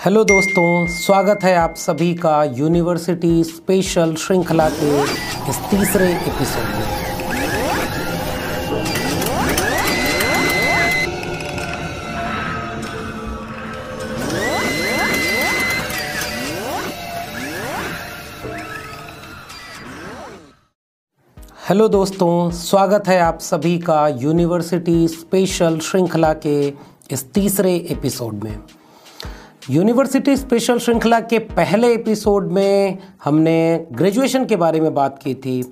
Hello दोस्तों, स्वागत है आप सभी का यूनिवर्सिटी स्पेशल श्रृंखला के इस तीसरे एपिसोड में। हेलो दोस्तों, स्वागत है आप सभी का यूनिवर्सिटी स्पेशल श्रृंखला के इस तीसरे एपिसोड में। यूनिवर्सिटी स्पेशल श्रृंखला के पहले एपिसोड में हमने ग्रेजुएशन के बारे में बात की थी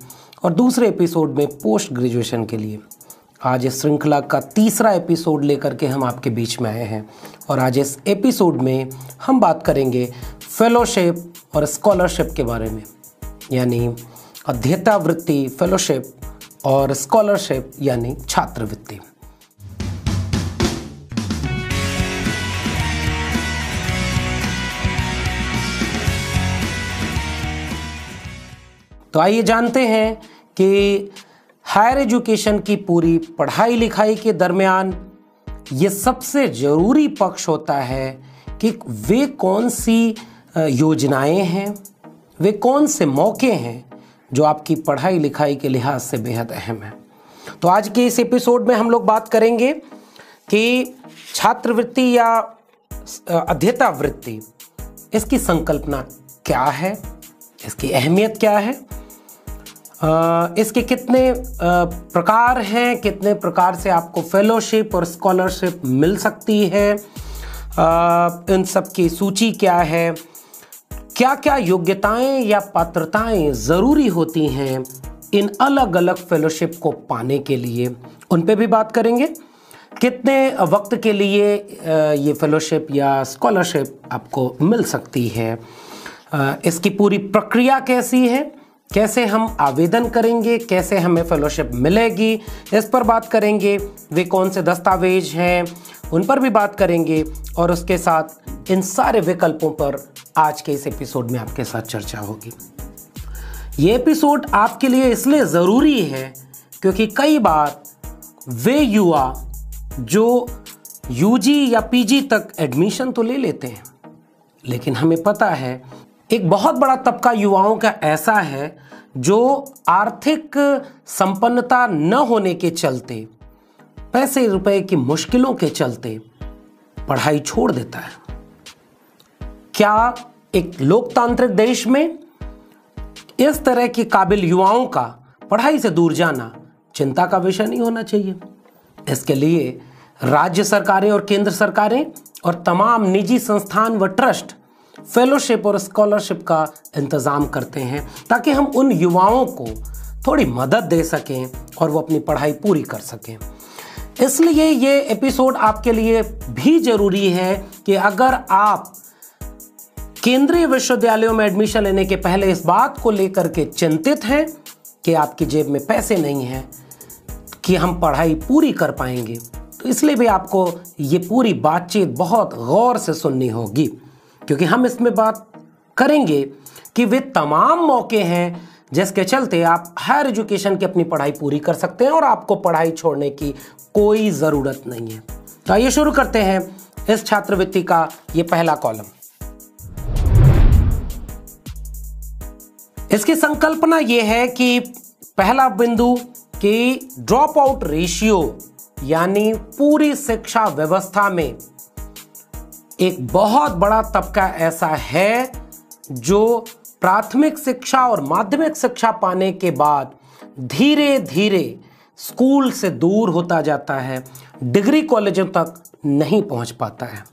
और दूसरे एपिसोड में पोस्ट ग्रेजुएशन के लिए। आज इस श्रृंखला का तीसरा एपिसोड लेकर के हम आपके बीच में आए हैं और आज इस एपिसोड में हम बात करेंगे फेलोशिप और स्कॉलरशिप के बारे में, यानी अध्येतावृत्ति फेलोशिप और स्कॉलरशिप यानी छात्रवृत्ति। तो आइए जानते हैं कि हायर एजुकेशन की पूरी पढ़ाई लिखाई के दरमियान ये सबसे ज़रूरी पक्ष होता है कि वे कौन सी योजनाएं हैं, वे कौन से मौके हैं जो आपकी पढ़ाई लिखाई के लिहाज से बेहद अहम है। तो आज के इस एपिसोड में हम लोग बात करेंगे कि छात्रवृत्ति या अध्येतावृत्ति, इसकी संकल्पना क्या है, इसकी अहमियत क्या है, इसके कितने प्रकार हैं, कितने प्रकार से आपको फेलोशिप और स्कॉलरशिप मिल सकती है, इन सब की सूची क्या है, क्या क्या योग्यताएं या पात्रताएं ज़रूरी होती हैं इन अलग अलग फेलोशिप को पाने के लिए, उन पे भी बात करेंगे। कितने वक्त के लिए ये फेलोशिप या स्कॉलरशिप आपको मिल सकती है, इसकी पूरी प्रक्रिया कैसी है, कैसे हम आवेदन करेंगे, कैसे हमें फेलोशिप मिलेगी, इस पर बात करेंगे। वे कौन से दस्तावेज हैं, उन पर भी बात करेंगे और उसके साथ इन सारे विकल्पों पर आज के इस एपिसोड में आपके साथ चर्चा होगी। ये एपिसोड आपके लिए इसलिए ज़रूरी है क्योंकि कई बार वे युवा जो यूजी या पीजी तक एडमिशन तो ले लेते हैं, लेकिन हमें पता है एक बहुत बड़ा तबका युवाओं का ऐसा है जो आर्थिक संपन्नता न होने के चलते, पैसे रुपए की मुश्किलों के चलते पढ़ाई छोड़ देता है। क्या एक लोकतांत्रिक देश में इस तरह के काबिल युवाओं का पढ़ाई से दूर जाना चिंता का विषय नहीं होना चाहिए? इसके लिए राज्य सरकारें और केंद्र सरकारें और तमाम निजी संस्थान व ट्रस्ट फेलोशिप और स्कॉलरशिप का इंतज़ाम करते हैं ताकि हम उन युवाओं को थोड़ी मदद दे सकें और वो अपनी पढ़ाई पूरी कर सकें। इसलिए ये एपिसोड आपके लिए भी ज़रूरी है कि अगर आप केंद्रीय विश्वविद्यालयों में एडमिशन लेने के पहले इस बात को लेकर के चिंतित हैं कि आपकी जेब में पैसे नहीं हैं कि हम पढ़ाई पूरी कर पाएंगे, तो इसलिए भी आपको ये पूरी बातचीत बहुत गौर से सुननी होगी, क्योंकि हम इसमें बात करेंगे कि वे तमाम मौके हैं जिसके चलते आप हायर एजुकेशन की अपनी पढ़ाई पूरी कर सकते हैं और आपको पढ़ाई छोड़ने की कोई ज़रूरत नहीं है। तो आइए शुरू करते हैं इस छात्रवृत्ति का ये पहला कॉलम। इसकी संकल्पना ये है कि पहला बिंदु कि ड्रॉप आउट रेशियो, यानी पूरी शिक्षा व्यवस्था में एक बहुत बड़ा तबका ऐसा है जो प्राथमिक शिक्षा और माध्यमिक शिक्षा पाने के बाद धीरे धीरे स्कूल से दूर होता जाता है, डिग्री कॉलेजों तक नहीं पहुंच पाता है।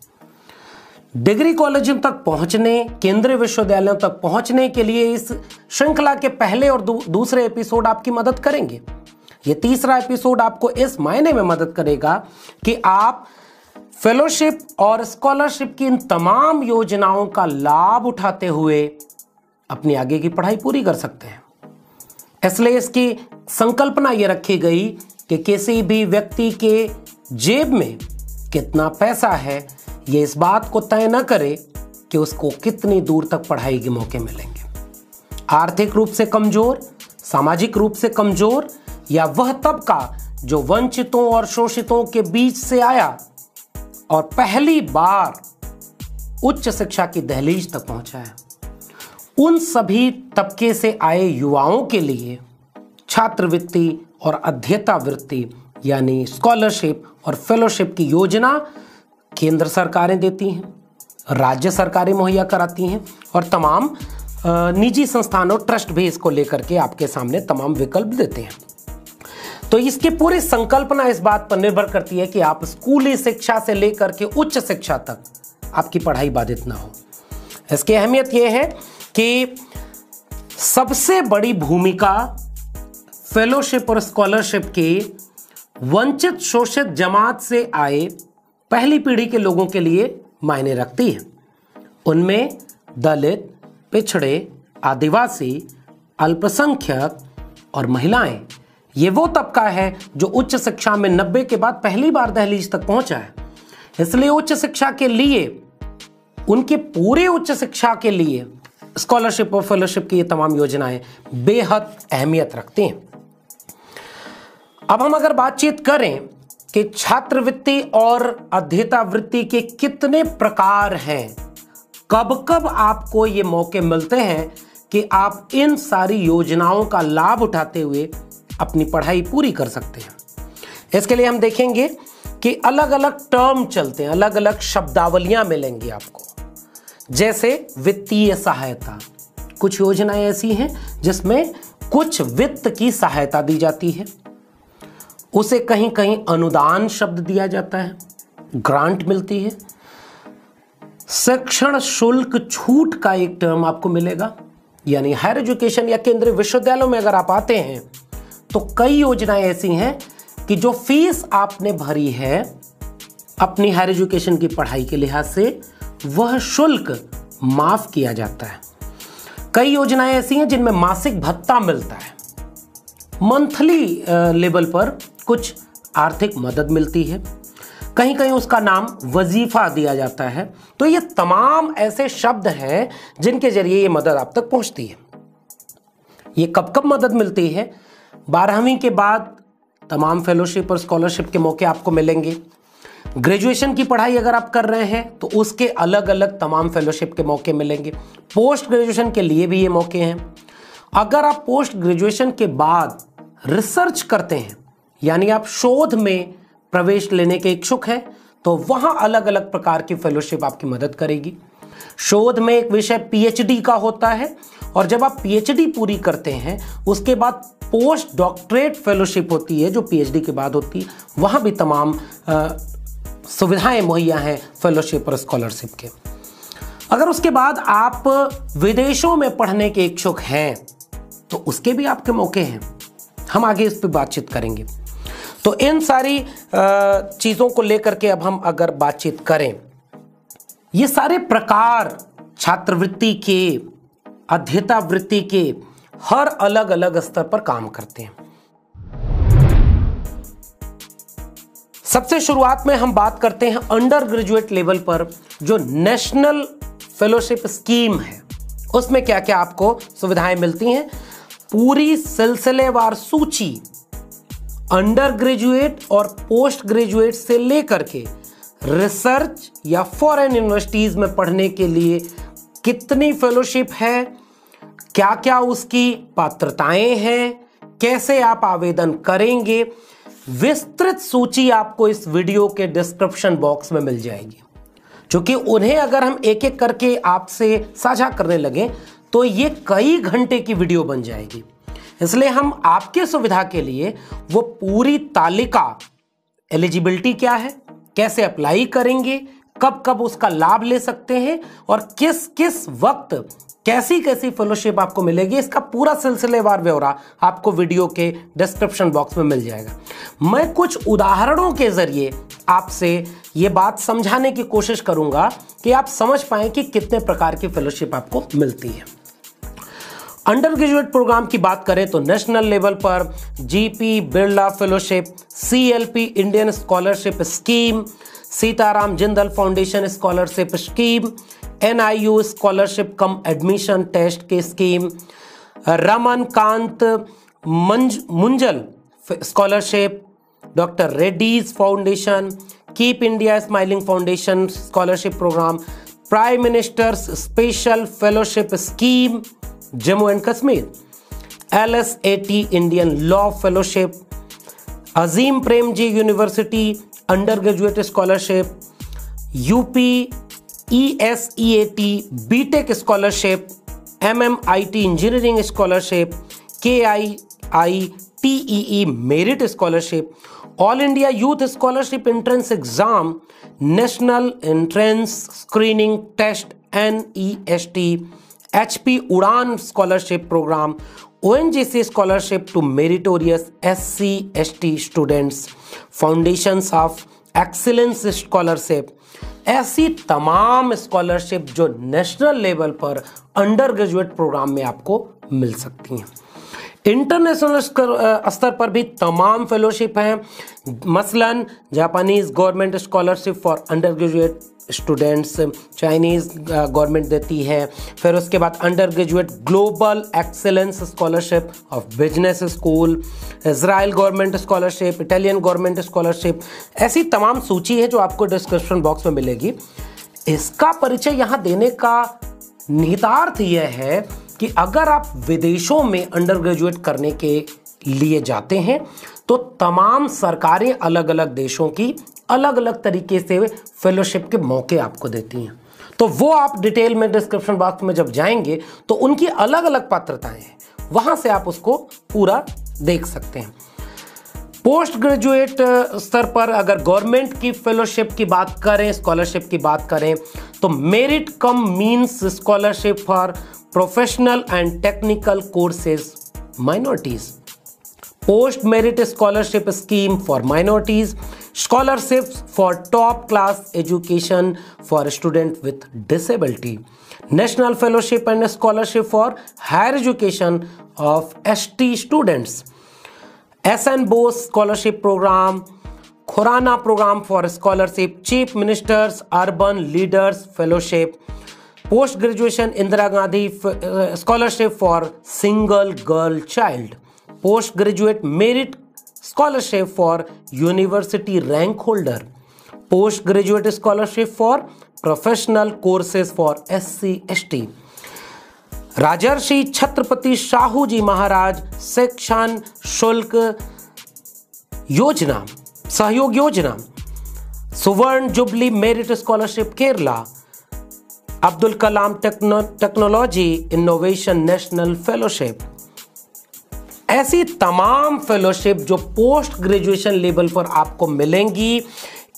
डिग्री कॉलेजों तक पहुंचने, केंद्रीय विश्वविद्यालयों तक पहुंचने के लिए इस श्रृंखला के पहले और दूसरे एपिसोड आपकी मदद करेंगे। ये तीसरा एपिसोड आपको इस मायने में मदद करेगा कि आप फेलोशिप और स्कॉलरशिप की इन तमाम योजनाओं का लाभ उठाते हुए अपनी आगे की पढ़ाई पूरी कर सकते हैं। इसलिए इसकी संकल्पना ये रखी गई कि किसी भी व्यक्ति के जेब में कितना पैसा है ये इस बात को तय न करे कि उसको कितनी दूर तक पढ़ाई के मौके मिलेंगे। आर्थिक रूप से कमजोर, सामाजिक रूप से कमजोर या वह तबका जो वंचितों और शोषितों के बीच से आया और पहली बार उच्च शिक्षा की दहलीज तक पहुंचा है, उन सभी तबके से आए युवाओं के लिए छात्रवृत्ति और अध्येता वृत्ति यानी स्कॉलरशिप और फेलोशिप की योजना केंद्र सरकारें देती हैं, राज्य सरकारें मुहैया कराती हैं और तमाम निजी संस्थानों ट्रस्ट भी इसको लेकर के आपके सामने तमाम विकल्प देते हैं। तो इसकी पूरी संकल्पना इस बात पर निर्भर करती है कि आप स्कूली शिक्षा से लेकर के उच्च शिक्षा तक आपकी पढ़ाई बाधित ना हो। इसकी अहमियत यह है कि सबसे बड़ी भूमिका फेलोशिप और स्कॉलरशिप की वंचित शोषित जमात से आए पहली पीढ़ी के लोगों के लिए मायने रखती है। उनमें दलित, पिछड़े, आदिवासी, अल्पसंख्यक और महिलाएं, ये वो तबका है जो उच्च शिक्षा में 90 के बाद पहली बार दहलीज तक पहुंचा है। इसलिए उच्च शिक्षा के लिए, उनके पूरे उच्च शिक्षा के लिए स्कॉलरशिप और फेलोशिप की ये तमाम योजनाएं बेहद अहमियत रखती हैं। अब हम अगर बातचीत करें कि छात्रवृत्ति और अध्येता वृत्ति के कितने प्रकार हैं, कब कब आपको ये मौके मिलते हैं कि आप इन सारी योजनाओं का लाभ उठाते हुए अपनी पढ़ाई पूरी कर सकते हैं, इसके लिए हम देखेंगे कि अलग अलग टर्म चलते हैं, अलग अलग शब्दावलियां मिलेंगी आपको। जैसे वित्तीय सहायता, कुछ योजनाएं ऐसी हैं जिसमें कुछ वित्त की सहायता दी जाती है, उसे कहीं कहीं अनुदान शब्द दिया जाता है, ग्रांट मिलती है। शिक्षण शुल्क छूट का एक टर्म आपको मिलेगा, यानी हायर एजुकेशन या केंद्रीय विश्वविद्यालयों में अगर आप आते हैं तो कई योजनाएं ऐसी हैं कि जो फीस आपने भरी है अपनी हायर एजुकेशन की पढ़ाई के लिहाज से, वह शुल्क माफ किया जाता है। कई योजनाएं ऐसी हैं जिनमें मासिक भत्ता मिलता है, मंथली लेवल पर कुछ आर्थिक मदद मिलती है, कहीं कहीं उसका नाम वजीफा दिया जाता है। तो ये तमाम ऐसे शब्द हैं जिनके जरिए ये मदद आप तक पहुंचती है। ये कब कब मदद मिलती है? 12वीं के बाद तमाम फेलोशिप और स्कॉलरशिप के मौके आपको मिलेंगे। ग्रेजुएशन की पढ़ाई अगर आप कर रहे हैं तो उसके अलग अलग तमाम फेलोशिप के मौके मिलेंगे। पोस्ट ग्रेजुएशन के लिए भी ये मौके हैं। अगर आप पोस्ट ग्रेजुएशन के बाद रिसर्च करते हैं, यानी आप शोध में प्रवेश लेने के इच्छुक हैं, तो वहां अलग अलग प्रकार की फेलोशिप आपकी मदद करेगी। शोध में एक विषय पीएचडी का होता है और जब आप पीएचडी पूरी करते हैं उसके बाद पोस्ट डॉक्टरेट फेलोशिप होती है जो पीएचडी के बाद होती है। वहां भी तमाम सुविधाएं मुहैया हैं फेलोशिप और स्कॉलरशिप के। अगर उसके बाद आप विदेशों में पढ़ने के इच्छुक हैं तो उसके भी आपके मौके हैं, हम आगे इस पर बातचीत करेंगे। तो इन सारी चीज़ों को लेकर के अब हम अगर बातचीत करें, ये सारे प्रकार छात्रवृत्ति के, अध्येता वृत्ति के हर अलग अलग स्तर पर काम करते हैं। सबसे शुरुआत में हम बात करते हैं अंडर ग्रेजुएट लेवल पर जो नेशनल फेलोशिप स्कीम है, उसमें क्या क्या आपको सुविधाएं मिलती हैं। पूरी सिलसिलेवार सूची अंडर ग्रेजुएट और पोस्ट ग्रेजुएट से लेकर के रिसर्च या फॉरेन यूनिवर्सिटीज में पढ़ने के लिए कितनी फेलोशिप है, क्या क्या उसकी पात्रताएं हैं, कैसे आप आवेदन करेंगे, विस्तृत सूची आपको इस वीडियो के डिस्क्रिप्शन बॉक्स में मिल जाएगी। क्योंकि उन्हें अगर हम एक एक करके आपसे साझा करने लगे तो ये कई घंटे की वीडियो बन जाएगी। इसलिए हम आपके सुविधा के लिए वो पूरी तालिका, एलिजिबिलिटी क्या है, कैसे अप्लाई करेंगे, कब कब उसका लाभ ले सकते हैं और किस किस वक्त कैसी कैसी फेलोशिप आपको मिलेगी, इसका पूरा सिलसिलेवार ब्यौरा आपको वीडियो के डिस्क्रिप्शन बॉक्स में मिल जाएगा। मैं कुछ उदाहरणों के जरिए आपसे ये बात समझाने की कोशिश करूंगा कि आप समझ पाएं कि कितने प्रकार की फेलोशिप आपको मिलती है। अंडर ग्रेजुएट प्रोग्राम की बात करें तो नेशनल लेवल पर GP Birla fellowship, CLP Indian scholarship scheme, Sitaram Jindal foundation scholarship scheme, NIU scholarship cum admission test की scheme, Ramankant Munjal scholarship, doctor Reddy's foundation, keep India smiling foundation scholarship programme, prime minister's special fellowship scheme Jammu and Kashmir, LSAT Indian law fellowship, Azim Premji university undergraduate scholarship, UP ESEAT BTech scholarship, MMIT engineering scholarship, KIITEE merit scholarship, all India youth scholarship entrance exam, national entrance screening test NEST, HP Udaan scholarship program, ONGC scholarship to meritorious SC/ST students, foundations of excellence scholarship, ऐसी तमाम scholarship जो national level पर undergraduate program में आपको मिल सकती हैं। International स्तर पर भी तमाम फेलोशिप हैं, मसलन Japanese government scholarship for under graduate students Chinese government देती है। फिर उसके बाद under graduate global excellence scholarship of business school, Israel government scholarship, Italian government scholarship, ऐसी तमाम सूची है जो आपको डिस्क्रिप्शन बॉक्स में मिलेगी। इसका परिचय यहाँ देने का निहितार्थ यह है कि अगर आप विदेशों में अंडर ग्रेजुएट करने के लिए जाते हैं तो तमाम सरकारें अलग अलग देशों की अलग अलग तरीके से फेलोशिप के मौके आपको देती हैं। तो वो आप डिटेल में डिस्क्रिप्शन बॉक्स में जब जाएंगे तो उनकी अलग अलग पात्रताएं हैं, वहां से आप उसको पूरा देख सकते हैं। पोस्ट ग्रेजुएट स्तर पर अगर गवर्नमेंट की फेलोशिप की बात करें, स्कॉलरशिप की बात करें, तो merit come means scholarship for professional and technical courses minorities, post merit scholarship scheme for minorities, scholarships for top class education for students with disability, national fellowship and scholarship for higher education of ST students, SN Bose scholarship program, Khurana program for scholarship, chief ministers urban leaders fellowship, post graduation Indira Gandhi scholarship for single girl child, post graduate merit scholarship for university rank holder, post graduate scholarship for professional courses for SC/ST, Rajarshi Chhatrapati Shahu ji Maharaj शिक्षण शुल्क योजना सहयोग योजना, Suvarna jubilee merit scholarship Kerala, Abdul Kalam technology innovation national fellowship, ऐसी तमाम fellowship जो post graduation level पर आपको मिलेंगी।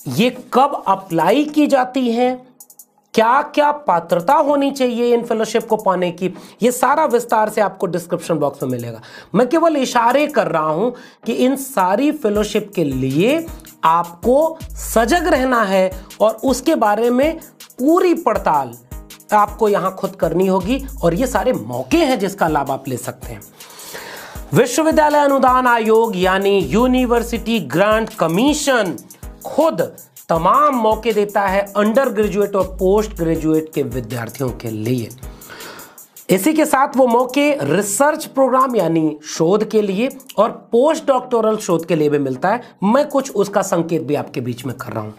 ये कब अप्लाई की जाती हैं, क्या क्या पात्रता होनी चाहिए इन फेलोशिप को पाने की, ये सारा विस्तार से आपको डिस्क्रिप्शन बॉक्स में मिलेगा। मैं केवल इशारे कर रहा हूं कि इन सारी फेलोशिप के लिए आपको सजग रहना है और उसके बारे में पूरी पड़ताल आपको यहां खुद करनी होगी, और ये सारे मौके हैं जिसका लाभ आप ले सकते हैं। विश्वविद्यालय अनुदान आयोग यानी यूनिवर्सिटी ग्रांट कमीशन खुद तमाम मौके देता है अंडर ग्रेजुएट और पोस्ट ग्रेजुएट के विद्यार्थियों के लिए। इसी के साथ वो मौके रिसर्च प्रोग्राम यानी शोध के लिए और पोस्ट डॉक्टोरल शोध के लिए भी मिलता है। मैं कुछ उसका संकेत भी आपके बीच में कर रहा हूं।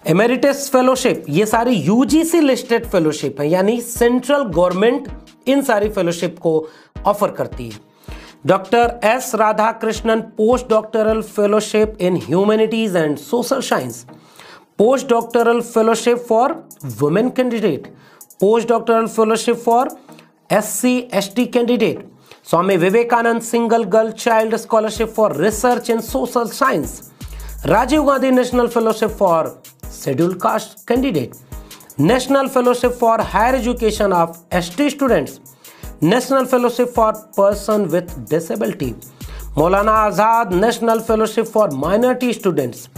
एमेरिटस फेलोशिप, ये सारी UGC लिस्टेड फेलोशिप है, यानी सेंट्रल गवर्नमेंट इन सारी फेलोशिप को ऑफर करती है। Doctor S Radhakrishnan post doctoral fellowship in humanities and social science, post doctoral fellowship for women candidate, post doctoral fellowship for SC/ST candidate, Swami Vivekananda single girl child scholarship for research in social science, Rajiv Gandhi national fellowship for scheduled caste candidate, national fellowship for higher education of ST students, national fellowship for person with disability, Maulana Azad national fellowship for minority students,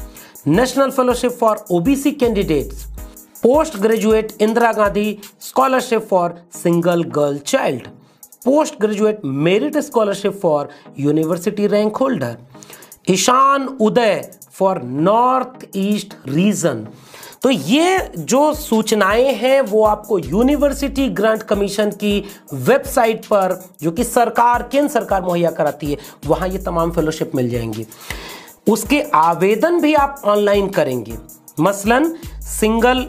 national fellowship for OBC candidates, post graduate Indira Gandhi scholarship for single girl child, post graduate merit scholarship for university rank holder, Ishan Uday for north east region. तो ये जो सूचनाएं हैं वो आपको university grant commission की website पर, जो कि केंद्र सरकार मुहैया कराती है, वहां ये तमाम फेलोशिप मिल जाएंगी। उसके आवेदन भी आप ऑनलाइन करेंगे। मसलन सिंगल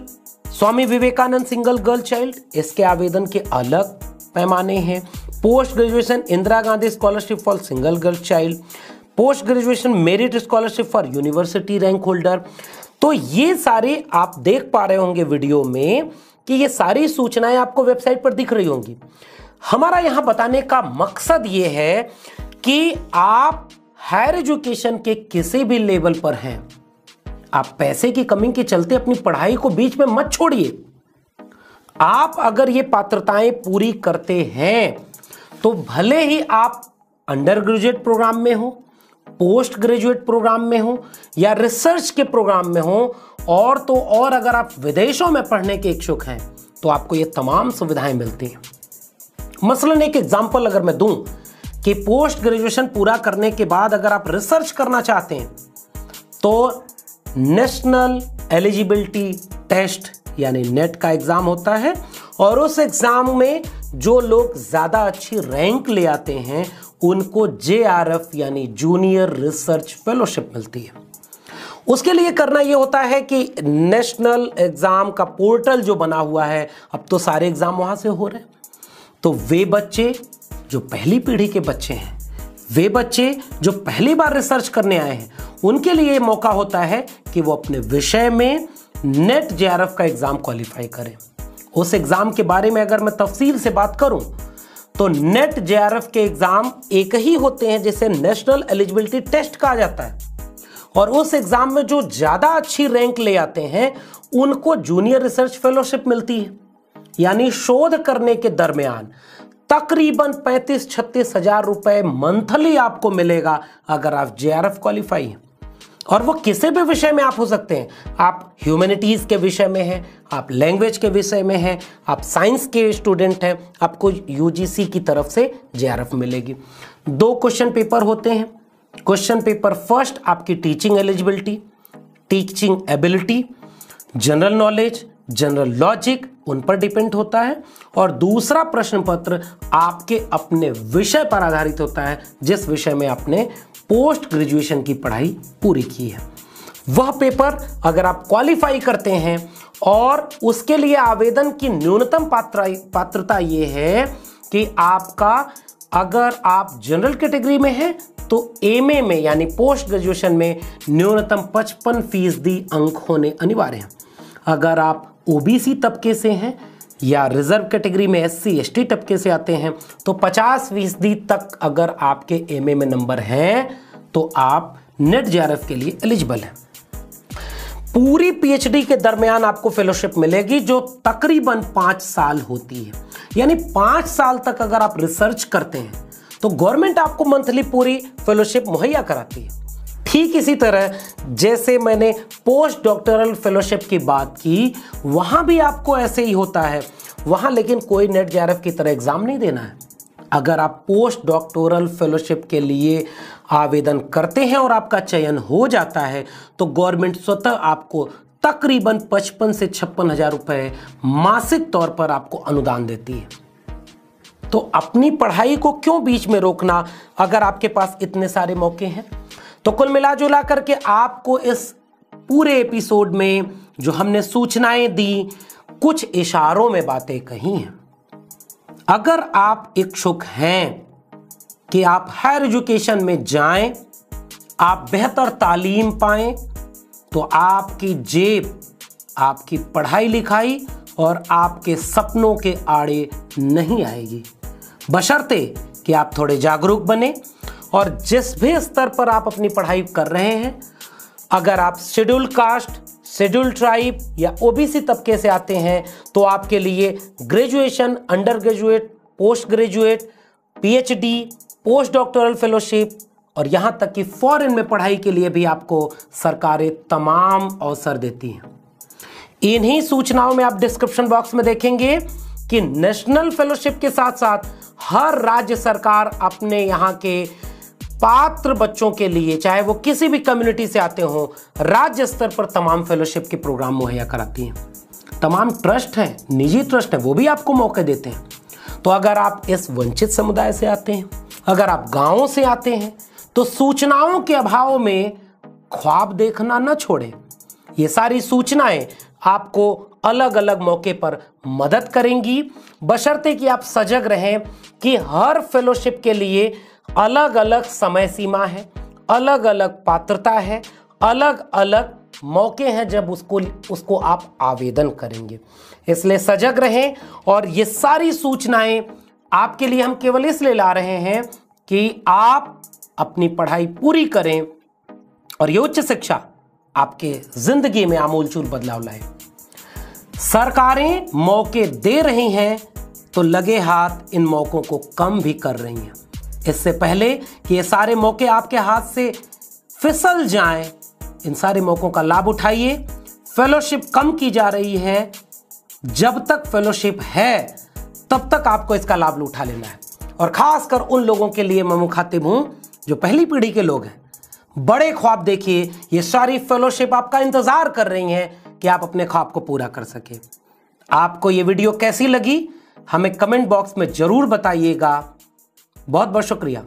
स्वामी विवेकानंद सिंगल गर्ल चाइल्ड, इसके आवेदन के अलग पैमाने हैं। Post graduation Indira Gandhi scholarship for single girl child, post graduation merit scholarship for university rank holder. तो ये सारे आप देख पा रहे होंगे वीडियो में कि ये सारी सूचनाएं आपको वेबसाइट पर दिख रही होंगी। हमारा यहां बताने का मकसद ये है कि आप हायर एजुकेशन के किसी भी लेवल पर हैं, आप पैसे की कमी के चलते अपनी पढ़ाई को बीच में मत छोड़िए। आप अगर ये पात्रताएं पूरी करते हैं तो भले ही आप अंडर ग्रेजुएट प्रोग्राम में हो, पोस्ट ग्रेजुएट प्रोग्राम में हो या रिसर्च के प्रोग्राम में हो, और तो और अगर आप विदेशों में पढ़ने के इच्छुक हैं तो आपको ये तमाम सुविधाएं मिलती हैं। मसलन एक एग्जांपल अगर मैं दूं कि पोस्ट ग्रेजुएशन पूरा करने के बाद अगर आप रिसर्च करना चाहते हैं तो नेशनल एलिजिबिलिटी टेस्ट यानी नेट का एग्जाम होता है, और उस एग्जाम में जो लोग ज्यादा अच्छी रैंक ले आते हैं उनको JRF यानी जूनियर रिसर्च फेलोशिप मिलती है। उसके लिए करना यह होता है कि नेशनल एग्जाम का पोर्टल जो बना हुआ है, अब तो सारे एग्जाम वहां से हो रहे हैं, तो वे बच्चे जो पहली पीढ़ी के बच्चे हैं, वे बच्चे जो पहली बार रिसर्च करने आए हैं, उनके लिए यह मौका होता है कि वो अपने विषय में नेट JRF का एग्जाम क्वालिफाई करें। उस एग्जाम के बारे में अगर मैं तफसील से बात करूं तो नेट JRF के एग्जाम एक ही होते हैं जिसे नेशनल एलिजिबिलिटी टेस्ट कहा जाता है, और उस एग्जाम में जो ज्यादा अच्छी रैंक ले आते हैं उनको जूनियर रिसर्च फेलोशिप मिलती है। यानी शोध करने के दरमियान तकरीबन 35-36 हजार रुपए मंथली आपको मिलेगा अगर आप JRF क्वालिफाई हैं। और वो किसी भी विषय में आप हो सकते हैं, आप ह्यूमैनिटीज के विषय में हैं, आप लैंग्वेज के विषय में हैं, आप साइंस के स्टूडेंट हैं, आपको UGC की तरफ से JRF मिलेगी। 2 क्वेश्चन पेपर होते हैं। क्वेश्चन पेपर फर्स्ट आपकी teaching eligibility, teaching ability, general knowledge, general logic उन पर डिपेंड होता है, और दूसरा प्रश्न पत्र आपके अपने विषय पर आधारित होता है जिस विषय में आपने पोस्ट ग्रेजुएशन की पढ़ाई पूरी की है। वह पेपर अगर आप क्वालिफाई करते हैं, और उसके लिए आवेदन की न्यूनतम पात्रता ये है कि आपका, अगर आप जनरल कैटेगरी में हैं तो MA में यानी पोस्ट ग्रेजुएशन में न्यूनतम 55% अंक होने अनिवार्य हैं। अगर आप OBC तबके से हैं या रिजर्व कैटेगरी में SC/ST तबके से आते हैं तो 50% तक अगर आपके MA में नंबर हैं तो आप नेट JRF के लिए एलिजिबल हैं। पूरी PhD के दरमियान आपको फेलोशिप मिलेगी जो तकरीबन 5 साल होती है। यानी 5 साल तक अगर आप रिसर्च करते हैं तो गवर्नमेंट आपको मंथली पूरी फेलोशिप मुहैया कराती है। ठीक इसी तरह जैसे मैंने पोस्ट डॉक्टरल फेलोशिप की बात की, वहां भी आपको ऐसे ही होता है। वहां लेकिन कोई नेट JRF की तरह एग्जाम नहीं देना है। अगर आप पोस्ट डॉक्टोरल फेलोशिप के लिए आवेदन करते हैं और आपका चयन हो जाता है तो गवर्नमेंट स्वतः आपको तकरीबन 55 से 56 हजार रुपए मासिक तौर पर आपको अनुदान देती है। तो अपनी पढ़ाई को क्यों बीच में रोकना अगर आपके पास इतने सारे मौके हैं। तो कुल मिलाजुला करके आपको इस पूरे एपिसोड में जो हमने सूचनाएं दी, कुछ इशारों में बातें कही हैं। अगर आप इच्छुक हैं कि आप हायर एजुकेशन में जाएं, आप बेहतर तालीम पाएं, तो आपकी जेब, आपकी पढ़ाई लिखाई और आपके सपनों के आड़े नहीं आएगी, बशर्ते कि आप थोड़े जागरूक बने। और जिस भी स्तर पर आप अपनी पढ़ाई कर रहे हैं, अगर आप शेड्यूल कास्ट, शेड्यूल ट्राइब या OBC तबके से आते हैं तो आपके लिए graduation, under graduate, post graduate, PhD, post doctoral fellowship और यहाँ तक कि फॉरेन में पढ़ाई के लिए भी आपको सरकारें तमाम अवसर देती हैं। इन्हीं सूचनाओं में आप डिस्क्रिप्शन बॉक्स में देखेंगे कि नेशनल फेलोशिप के साथ साथ हर राज्य सरकार अपने यहाँ के पात्र बच्चों के लिए, चाहे वो किसी भी कम्युनिटी से आते हों, राज्य स्तर पर तमाम फेलोशिप के प्रोग्राम मुहैया कराती हैं। तमाम ट्रस्ट हैं, निजी ट्रस्ट हैं, वो भी आपको मौके देते हैं। तो अगर आप इस वंचित समुदाय से आते हैं, अगर आप गांवों से आते हैं, तो सूचनाओं के अभाव में ख्वाब देखना न छोड़ें। ये सारी सूचनाएं आपको अलग अलग मौके पर मदद करेंगी, बशर्ते कि आप सजग रहें कि हर फेलोशिप के लिए अलग अलग समय सीमा है, अलग अलग पात्रता है, अलग अलग मौके हैं जब उसको आप आवेदन करेंगे। इसलिए सजग रहें। और ये सारी सूचनाएं आपके लिए हम केवल इसलिए ला रहे हैं कि आप अपनी पढ़ाई पूरी करें और ये उच्च शिक्षा आपके जिंदगी में आमूलचूल बदलाव लाए। सरकारें मौके दे रही हैं तो लगे हाथ इन मौकों को कम भी कर रही हैं। इससे पहले कि ये सारे मौके आपके हाथ से फिसल जाएं, इन सारे मौकों का लाभ उठाइए। फेलोशिप कम की जा रही है, जब तक फेलोशिप है तब तक आपको इसका लाभ उठा लेना है। और खासकर उन लोगों के लिए मैं मुखातिब हूं जो पहली पीढ़ी के लोग हैं। बड़े ख्वाब देखिए, ये सारी फेलोशिप आपका इंतजार कर रही हैं कि आप अपने ख्वाब को पूरा कर सके। आपको ये वीडियो कैसी लगी हमें कमेंट बॉक्स में जरूर बताइएगा। बहुत बहुत शुक्रिया।